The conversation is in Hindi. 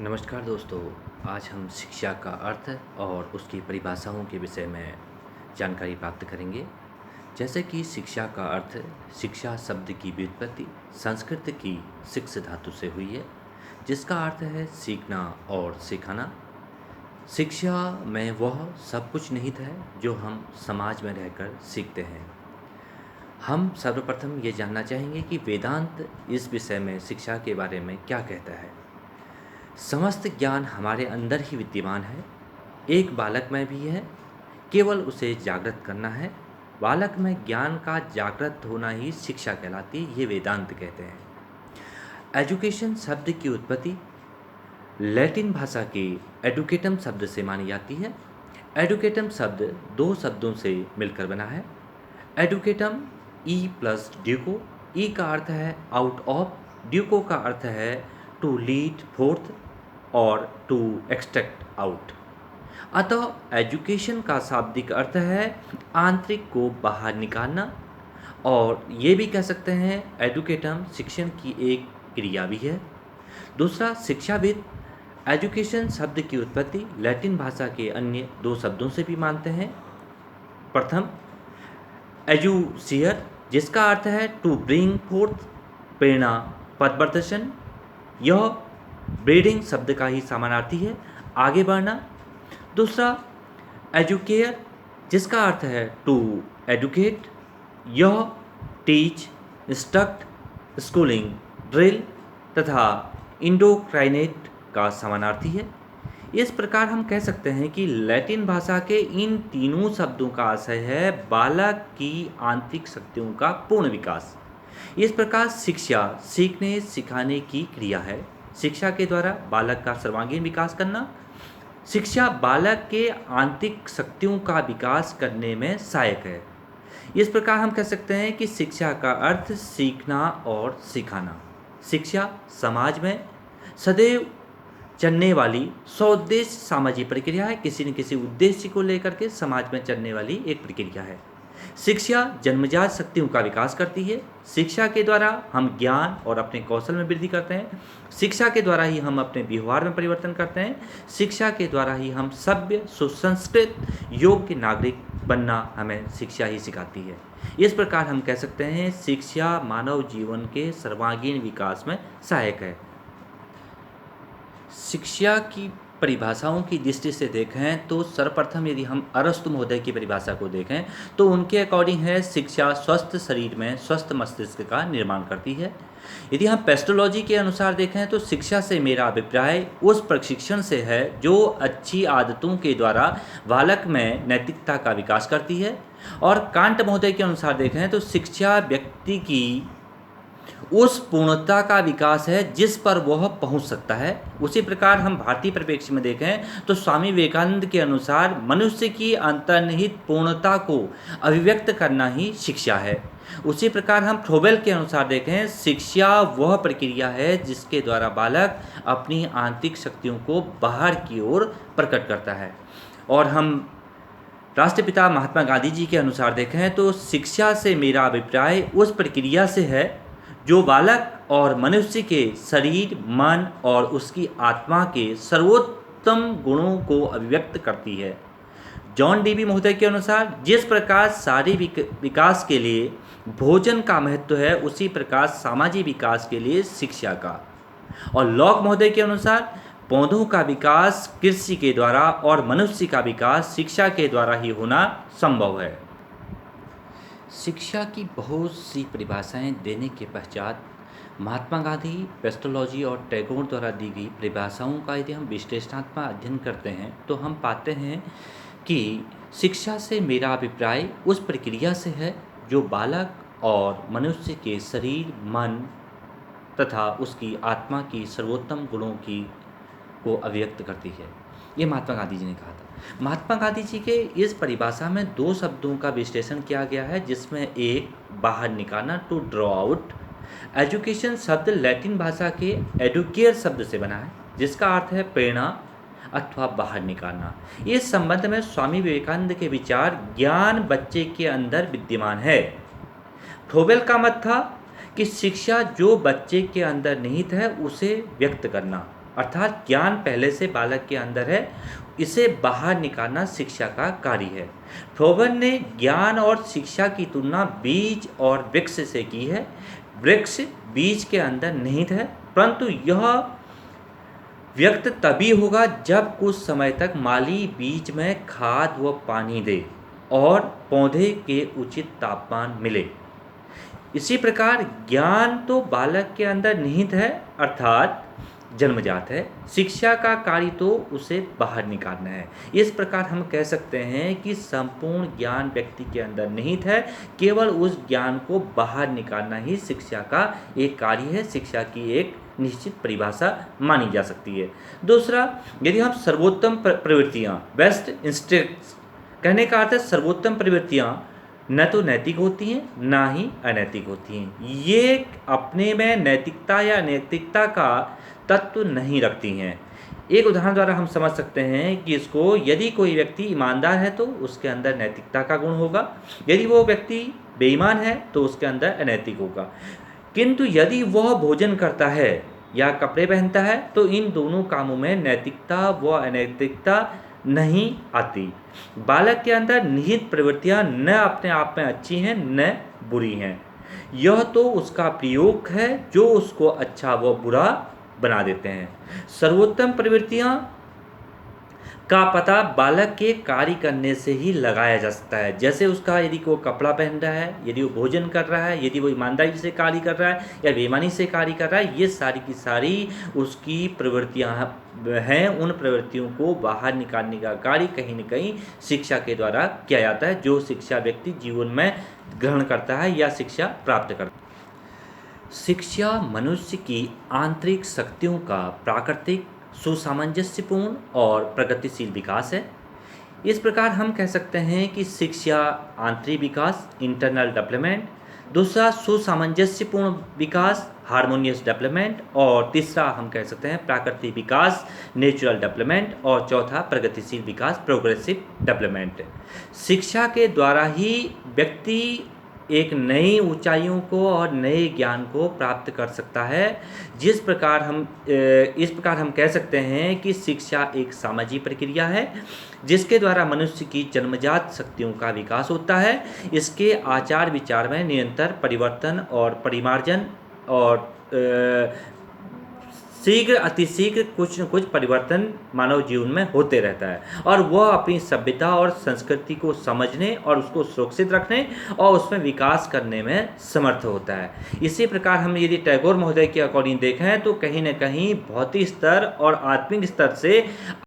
नमस्कार दोस्तों। आज हम शिक्षा का अर्थ और उसकी परिभाषाओं के विषय में जानकारी प्राप्त करेंगे। जैसे कि शिक्षा का अर्थ, शिक्षा शब्द की व्युत्पत्ति संस्कृत की शिक्ष धातु से हुई है, जिसका अर्थ है सीखना और सिखाना। शिक्षा में वह सब कुछ निहित है जो हम समाज में रहकर सीखते हैं। हम सर्वप्रथम ये जानना चाहेंगे कि वेदांत इस विषय में शिक्षा के बारे में क्या कहता है। समस्त ज्ञान हमारे अंदर ही विद्यमान है, एक बालक में भी है, केवल उसे जागृत करना है। बालक में ज्ञान का जागृत होना ही शिक्षा कहलाती है, ये वेदांत कहते हैं। एजुकेशन शब्द की उत्पत्ति लैटिन भाषा के एडुकेटम शब्द से मानी जाती है। एडुकेटम शब्द दो शब्दों से मिलकर बना है। एडुकेटम ई प्लस ड्यूको, ई का अर्थ है आउट ऑफ, ड्यूको का अर्थ है टू लीड फोर्थ और टू एक्सट्रैक्ट आउट। अतः एजुकेशन का शाब्दिक अर्थ है आंतरिक को बाहर निकालना, और ये भी कह सकते हैं एडुकेटम शिक्षण की एक क्रिया भी है। दूसरा, शिक्षाविद एजुकेशन शब्द की उत्पत्ति लैटिन भाषा के अन्य दो शब्दों से भी मानते हैं। प्रथम एजुसियर, जिसका अर्थ है टू ब्रिंग फोर्थ, प्रेरणा, पथप्रदर्शन। यह ब्रीडिंग शब्द का ही समानार्थी है, आगे बढ़ना। दूसरा एजुकेयर, जिसका अर्थ है टू एडुकेट। यह टीच, इंस्ट्रक्ट, स्कूलिंग, ड्रिल तथा इंडोक्राइनेट का समानार्थी है। इस प्रकार हम कह सकते हैं कि लैटिन भाषा के इन तीनों शब्दों का आशय है बालक की आंतरिक शक्तियों का पूर्ण विकास। इस प्रकार शिक्षा सीखने सिखाने की क्रिया है। शिक्षा के द्वारा बालक का सर्वांगीण विकास करना। शिक्षा बालक के आंतरिक शक्तियों का विकास करने में सहायक है। इस प्रकार हम कह सकते हैं कि शिक्षा का अर्थ सीखना और सिखाना। शिक्षा समाज में सदैव चलने वाली सौद्देश्य सामाजिक प्रक्रिया है, किसी न किसी उद्देश्य को लेकर के समाज में चलने वाली एक प्रक्रिया है। शिक्षा जन्मजात शक्तियों का विकास करती है। शिक्षा के द्वारा हम ज्ञान और अपने कौशल में वृद्धि करते हैं। शिक्षा के द्वारा ही हम अपने व्यवहार में परिवर्तन करते हैं। शिक्षा के द्वारा ही हम सभ्य, सुसंस्कृत, योग्य नागरिक बनना हमें शिक्षा ही सिखाती है। इस प्रकार हम कह सकते हैं शिक्षा मानव जीवन के सर्वांगीण विकास में सहायक है। शिक्षा की परिभाषाओं की दृष्टि से देखें तो सर्वप्रथम यदि हम अरस्तु महोदय की परिभाषा को देखें तो उनके अकॉर्डिंग है शिक्षा स्वस्थ शरीर में स्वस्थ मस्तिष्क का निर्माण करती है। यदि हम पेस्टोलॉजी के अनुसार देखें तो शिक्षा से मेरा अभिप्राय उस प्रशिक्षण से है जो अच्छी आदतों के द्वारा बालक में नैतिकता का विकास करती है। और कांट महोदय के अनुसार देखें तो शिक्षा व्यक्ति की उस पूर्णता का विकास है जिस पर वह पहुंच सकता है। उसी प्रकार हम भारतीय परिप्रेक्ष्य में देखें तो स्वामी विवेकानंद के अनुसार मनुष्य की अंतर्निहित पूर्णता को अभिव्यक्त करना ही शिक्षा है। उसी प्रकार हम फ्रोबेल के अनुसार देखें शिक्षा वह प्रक्रिया है जिसके द्वारा बालक अपनी आंतरिक शक्तियों को बाहर की ओर प्रकट करता है। और हम राष्ट्रपिता महात्मा गांधी जी के अनुसार देखें तो शिक्षा से मेरा अभिप्राय उस प्रक्रिया से है जो बालक और मनुष्य के शरीर, मन और उसकी आत्मा के सर्वोत्तम गुणों को अभिव्यक्त करती है। जॉन डीवी महोदय के अनुसार जिस प्रकार शारीरिक विकास के लिए भोजन का महत्व है उसी प्रकार सामाजिक विकास के लिए शिक्षा का। और लॉक महोदय के अनुसार पौधों का विकास कृषि के द्वारा और मनुष्य का विकास शिक्षा के द्वारा ही होना संभव है। शिक्षा की बहुत सी परिभाषाएं देने के पश्चात महात्मा गांधी, पेस्टोलॉजी और टैगोर द्वारा दी गई परिभाषाओं का यदि हम विश्लेषणात्मक अध्ययन करते हैं तो हम पाते हैं कि शिक्षा से मेरा अभिप्राय उस प्रक्रिया से है जो बालक और मनुष्य के शरीर, मन तथा उसकी आत्मा की सर्वोत्तम गुणों को अभिव्यक्त करती है। ये महात्मा गांधी जी ने कहा था। महात्मा गांधी जी के इस परिभाषा में दो शब्दों का विश्लेषण किया गया है, जिसमें एक बाहर निकालना, टू ड्रॉ आउट। एजुकेशन शब्द लैटिन भाषा के एडुकेयर शब्द से बना है, जिसका अर्थ है प्रेरणा अथवा बाहर निकालना। इस संबंध में स्वामी विवेकानंद के विचार ज्ञान बच्चे के अंदर विद्यमान है। फ्रोबेल का मत था कि शिक्षा जो बच्चे के अंदर निहित है उसे व्यक्त करना, अर्थात ज्ञान पहले से बालक के अंदर है, इसे बाहर निकालना शिक्षा का कार्य है। फ्रोबन ने ज्ञान और शिक्षा की तुलना बीज और वृक्ष से की है। वृक्ष बीज के अंदर निहित है, परंतु यह व्यक्त तभी होगा जब कुछ समय तक माली बीज में खाद व पानी दे और पौधे के उचित तापमान मिले। इसी प्रकार ज्ञान तो बालक के अंदर निहित है, अर्थात जन्मजात है। शिक्षा का कार्य तो उसे बाहर निकालना है। इस प्रकार हम कह सकते हैं कि संपूर्ण ज्ञान व्यक्ति के अंदर निहित है, केवल उस ज्ञान को बाहर निकालना ही शिक्षा का एक कार्य है, शिक्षा की एक निश्चित परिभाषा मानी जा सकती है। दूसरा, यदि हम सर्वोत्तम प्रवृत्तियाँ, बेस्ट इंस्टिंक्ट्स, कहने का अर्थ है सर्वोत्तम प्रवृत्तियाँ न तो नैतिक होती हैं ना ही अनैतिक होती हैं। ये अपने में नैतिकता या नैतिकता का तत्व नहीं रखती हैं। एक उदाहरण द्वारा हम समझ सकते हैं कि इसको, यदि कोई व्यक्ति ईमानदार है तो उसके अंदर नैतिकता का गुण होगा, यदि वो व्यक्ति बेईमान है तो उसके अंदर अनैतिक होगा। किंतु यदि वह भोजन करता है या कपड़े पहनता है तो इन दोनों कामों में नैतिकता व अनैतिकता नहीं आती। बालक के अंदर निहित प्रवृत्तियां न अपने आप में अच्छी हैं न बुरी हैं, यह तो उसका प्रयोग है जो उसको अच्छा व बुरा बना देते हैं। सर्वोत्तम प्रवृत्तियां का पता बालक के कार्य करने से ही लगाया जा सकता है। जैसे उसका, यदि वो कपड़ा पहन रहा है, यदि वो भोजन कर रहा है, यदि वो ईमानदारी से कार्य कर रहा है या बेईमानी से कार्य कर रहा है, ये सारी की सारी उसकी प्रवृत्तियां हैं। उन प्रवृत्तियों को बाहर निकालने का कार्य कहीं न कहीं शिक्षा के द्वारा किया जाता है, जो शिक्षा व्यक्ति जीवन में ग्रहण करता है या शिक्षा प्राप्त करता है। शिक्षा मनुष्य की आंतरिक शक्तियों का प्राकृतिक, सुसामंजस्यपूर्ण और प्रगतिशील विकास है। इस प्रकार हम कह सकते हैं कि शिक्षा आंतरिक विकास, इंटरनल डेवलपमेंट, दूसरा सुसामंजस्यपूर्ण विकास, हार्मोनियस डेवलपमेंट, और तीसरा हम कह सकते हैं प्राकृतिक विकास, नेचुरल डेवलपमेंट, और चौथा प्रगतिशील विकास, प्रोग्रेसिव डेवलपमेंट। शिक्षा के द्वारा ही व्यक्ति एक नई ऊंचाइयों को और नए ज्ञान को प्राप्त कर सकता है। इस प्रकार हम कह सकते हैं कि शिक्षा एक सामाजिक प्रक्रिया है जिसके द्वारा मनुष्य की जन्मजात शक्तियों का विकास होता है। इसके आचार विचार में निरंतर परिवर्तन और परिमार्जन और शीघ्र अतिशीघ्र कुछ न कुछ परिवर्तन मानव जीवन में होते रहता है, और वह अपनी सभ्यता और संस्कृति को समझने और उसको सुरक्षित रखने और उसमें विकास करने में समर्थ होता है। इसी प्रकार हम यदि टैगोर महोदय के अकॉर्डिंग देखें तो कहीं न कहीं भौतिक स्तर और आत्मिक स्तर से